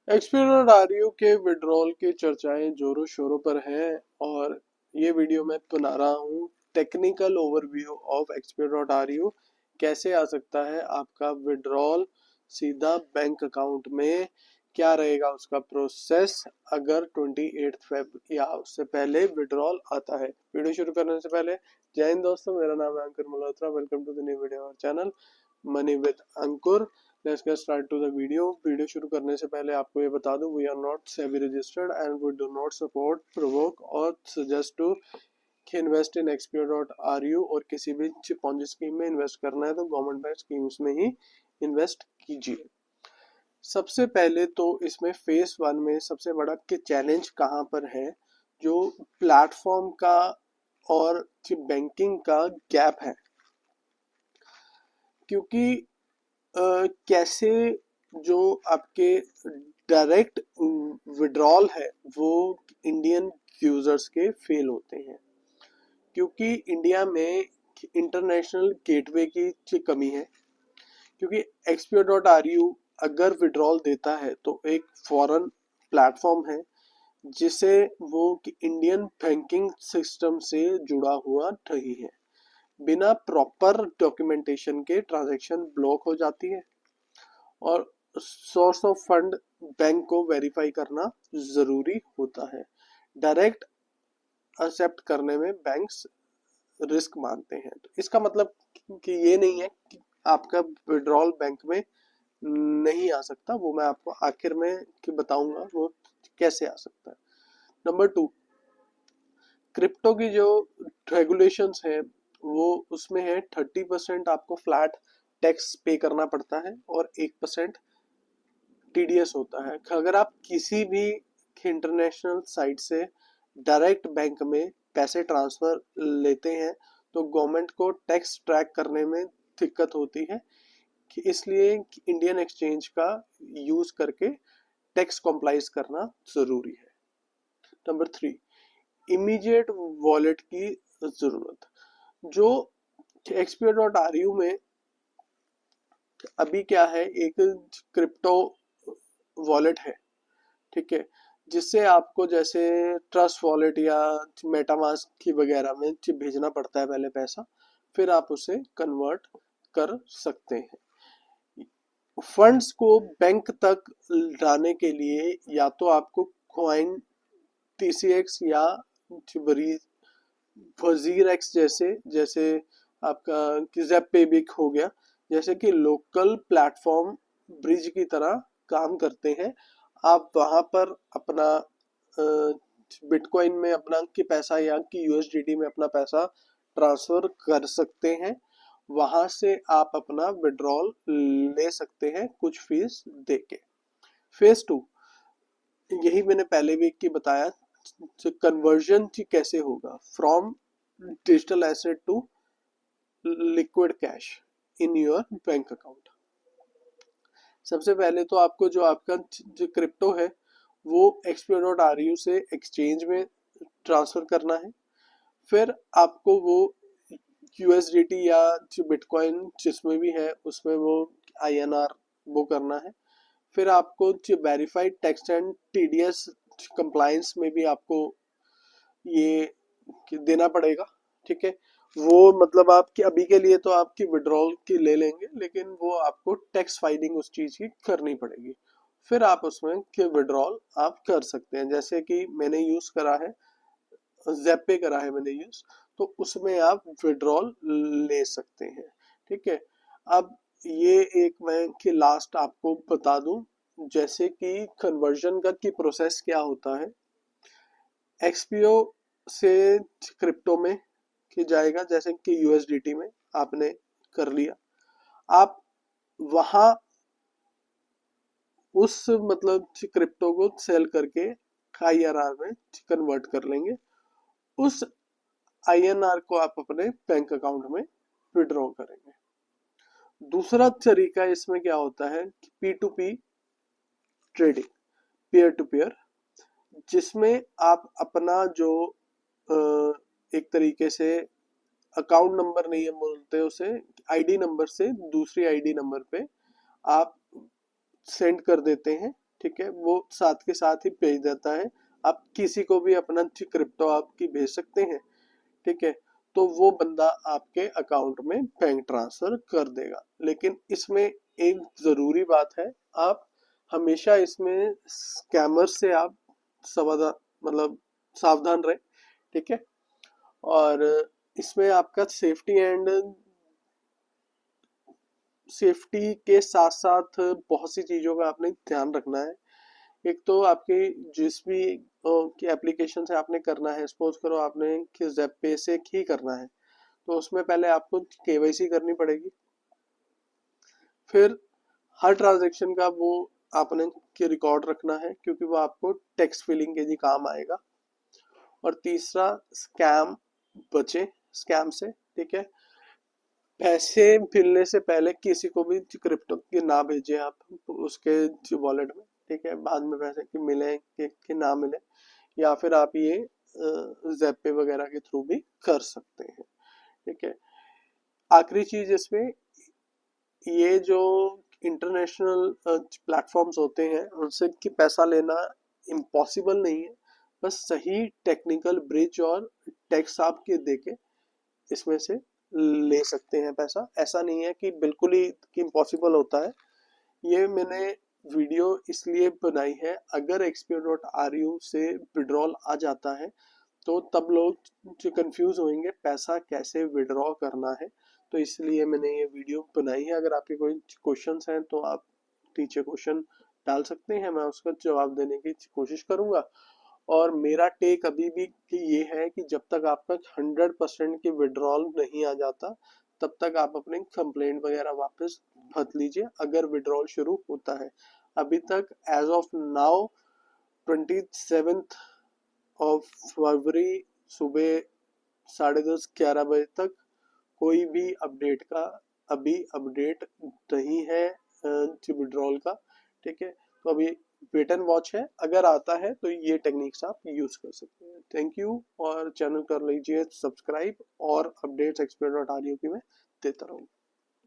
Experience के withdrawal की चर्चाएं जोरों शोरों पर हैं और ये वीडियो मैं बना रहा हूँ टेक्निकल ओवरव्यू ऑफ एक्सपीरियंस कैसे आ सकता है आपका विड्रॉल सीधा बैंक अकाउंट में, क्या रहेगा उसका प्रोसेस अगर 28 फेब या उससे पहले विड्रॉल आता है। वीडियो शुरू करने से पहले जय हिंद दोस्तों, मेरा नाम है Ankur Malhotra. Welcome to the new video और channel money with Ankur. Let's get start to the video शुरू करने से पहले आपको ये बता दूं, we are not SEBI registered and we do not support, provoke और suggest to invest in expo.ru और किसी भी पॉन्जी स्कीम में इन्वेस्ट करना है तो गवर्नमेंट बेस्ड स्कीम्स में ही इन्वेस्ट कीजिए। सबसे पहले तो इसमें फेज 1 में सबसे बड़ा कि चैलेंज कहाँ पर है, जो प्लेटफॉर्म का और बैंकिंग का गैप है। क्योंकि कैसे जो आपके डायरेक्ट विड्रॉल है वो इंडियन यूजर्स के फेल होते हैं, क्योंकि इंडिया में इंटरनेशनल गेटवे की कमी है। क्योंकि expo.ru अगर विड्रॉल देता है तो एक फॉरेन प्लेटफॉर्म है जिसे वो इंडियन बैंकिंग सिस्टम से जुड़ा हुआ नहीं है। बिना प्रॉपर डॉक्यूमेंटेशन के ट्रांजैक्शन ब्लॉक हो जाती है और सोर्स ऑफ फंड बैंक को वेरीफाई करना जरूरी होता है। डायरेक्ट एक्सेप्ट करने में बैंक्स रिस्क मानते हैं। तो इसका मतलब कि ये नहीं है कि आपका विड्रॉल बैंक में नहीं आ सकता, वो मैं आपको आखिर में कि बताऊंगा वो कैसे आ सकता है। नंबर 2, क्रिप्टो की जो रेगुलेशंस है वो उसमें है 30% आपको फ्लैट टैक्स पे करना पड़ता है और 1% टीडीएस होता है। अगर आप किसी भी इंटरनेशनल साइट से डायरेक्ट बैंक में पैसे ट्रांसफर लेते हैं तो गवर्नमेंट को टैक्स ट्रैक करने में दिक्कत होती है, कि इसलिए इंडियन एक्सचेंज का यूज करके टैक्स कॉम्प्लाइज करना जरूरी है। नंबर 3, इमीडिएट वॉलेट की जरूरत। जो expo.ru में अभी क्या है, एक क्रिप्टो वॉलेट है, ठीक है, जिससे आपको जैसे ट्रस्ट वॉलेट या मेटामास्क की वगैरह में भेजना पड़ता है पहले पैसा, फिर आप उसे कन्वर्ट कर सकते हैं। फंड्स को बैंक तक लाने के लिए या तो आपको कॉइन टीसीएक्स या वजीर एक्स जैसे जैसे आपका ज़ेप पे भी हो गया, जैसे कि लोकल प्लेटफॉर्म ब्रिज की तरह काम करते हैं। आप वहां पर अपना बिटकॉइन में अपना कि पैसा या कि यूएसडीटी में अपना पैसा ट्रांसफर कर सकते हैं। वहां से आप अपना विड्रॉल ले सकते हैं कुछ फीस देके। फेज 2, यही मैंने पहले भी की बताया, कन्वर्जन कैसे होगा from digital asset to liquid cash in your bank account. सबसे पहले तो आपको जो आपका जो क्रिप्टो है वो expo.ru से एक्सचेंज में ट्रांसफर करना है। फिर आपको वो यूएसडीटी या जो बिटकॉइन जिसमें भी है उसमें वो आईएनआर वो करना है। फिर आपको verified tax and TDS compliance में भी आपको ये देना पड़ेगा, ठीक है। वो मतलब आपकी अभी के लिए तो आपकी विड्रॉल की ले लेंगे, लेकिन वो आपको टैक्स फाइलिंग उस चीज की करनी पड़ेगी। फिर आप उसमें के विड्रॉल आप कर सकते हैं, जैसे कि मैंने यूज करा है, ज़ेप पे करा है मैंने यूज, तो उसमें आप विड्रॉल ले सकते हैं, ठीक है। अब ये एक मैं कि लास्ट आपको बता दूं, जैसे कि कन्वर्जन का की प्रोसेस क्या होता है। एक्सपीओ से क्रिप्टो में कि जाएगा, जैसे कि यूएसडीटी में आपने कर लिया, आप वहां उस मतलब क्रिप्टो को सेल करके आईआरआर में कन्वर्ट कर लेंगे। उस आईएनआर को आप अपने बैंक अकाउंट में विड्रॉ करेंगे। दूसरा तरीका इसमें क्या होता है, P to P trading, peer to peer, जिसमें आप अपना जो एक तरीके से अकाउंट नंबर नहीं है बोलते उसे, आईडी नंबर से दूसरी आईडी नंबर पे आप सेंड कर देते हैं, ठीक है, वो साथ के साथ ही भेज देता है। आप किसी को भी अपना क्रिप्टो आपकी भेज सकते हैं, ठीक है, तो वो बंदा आपके अकाउंट में बैंक ट्रांसफर कर देगा। लेकिन इसमें एक जरूरी बात है, आप हमेशा इसमें स्कैमर से आप सावधान, मतलब सावधान रहे, ठीक है। और इसमें आपका सेफ्टी के साथ साथ बहुत सी चीजों का आपने ध्यान रखना है। एक तो आपके जिस भी की एप्लीकेशन से आपने करना है, सपोज करो आपने कि ज़ेप्पे से ही करना है, तो उसमें पहले आपको केवाईसी करनी पड़ेगी। फिर हर ट्रांजैक्शन का वो आपने के रिकॉर्ड रखना है, क्योंकि वो आपको टैक्स फिलिंग के लिए काम आएगा। और तीसरा, स्कैम बचे, स्कैम से, ठीक है। पैसे मिलने से पहले किसी को भी क्रिप्टो के ना भेजें आप उसके वॉलेट में, ठीक है। बाद में पैसे कि मिले कि ना मिले, या फिर आप ये ज़ेप्पे वगैरह के थ्रू भी कर सकते हैं, ठीक है। आखिरी चीज इसमें, ये जो इंटरनेशनल प्लेटफॉर्म्स होते हैं उनसे कि पैसा लेना इम्पॉसिबल नहीं है। बस सही टेक्निकल ब्रिज और टैक्स आपके देके इसमें से ले सकते हैं पैसा। ऐसा नहीं है कि बिल्कुल ही कि इम्पॉसिबल होता है। ये मैंने वीडियो इसलिए बनाई है, अगर xpo.ru से विड्रॉल आ जाता है तो तब लोग कंफ्यूज होंगे पैसा कैसे विड्रॉ करना है। तो इसलिए मैंने ये वीडियो बनाई है। अगर आपके कोई क्वेश्चंस हैं तो आप नीचे क्वेश्चन डाल सकते हैं, मैं उसका जवाब देने की कोशिश करूंगा। और मेरा टेक अभी भी कि ये है कि जब तक आपका 100% की विड्रॉल नहीं आ जाता तब तक आप अपने कंप्लेंट वगैरह वापस भर लीजिए, अगर विड्रॉल शुरू होता है। अभी तक एज ऑफ नाउ 27 फरवरी सुबह 10:30-11 बजे तक कोई भी अपडेट का अभी अपडेट नहीं है विड्रॉल का, ठीक है। तो अभी वेट एंड वॉच है, अगर आता है तो ये टेक्निक्स आप यूज कर सकते हैं। थैंक यू, और चैनल कर लीजिए सब्सक्राइब, और अपडेट्स xpo.ru की मैं देता रहूँ।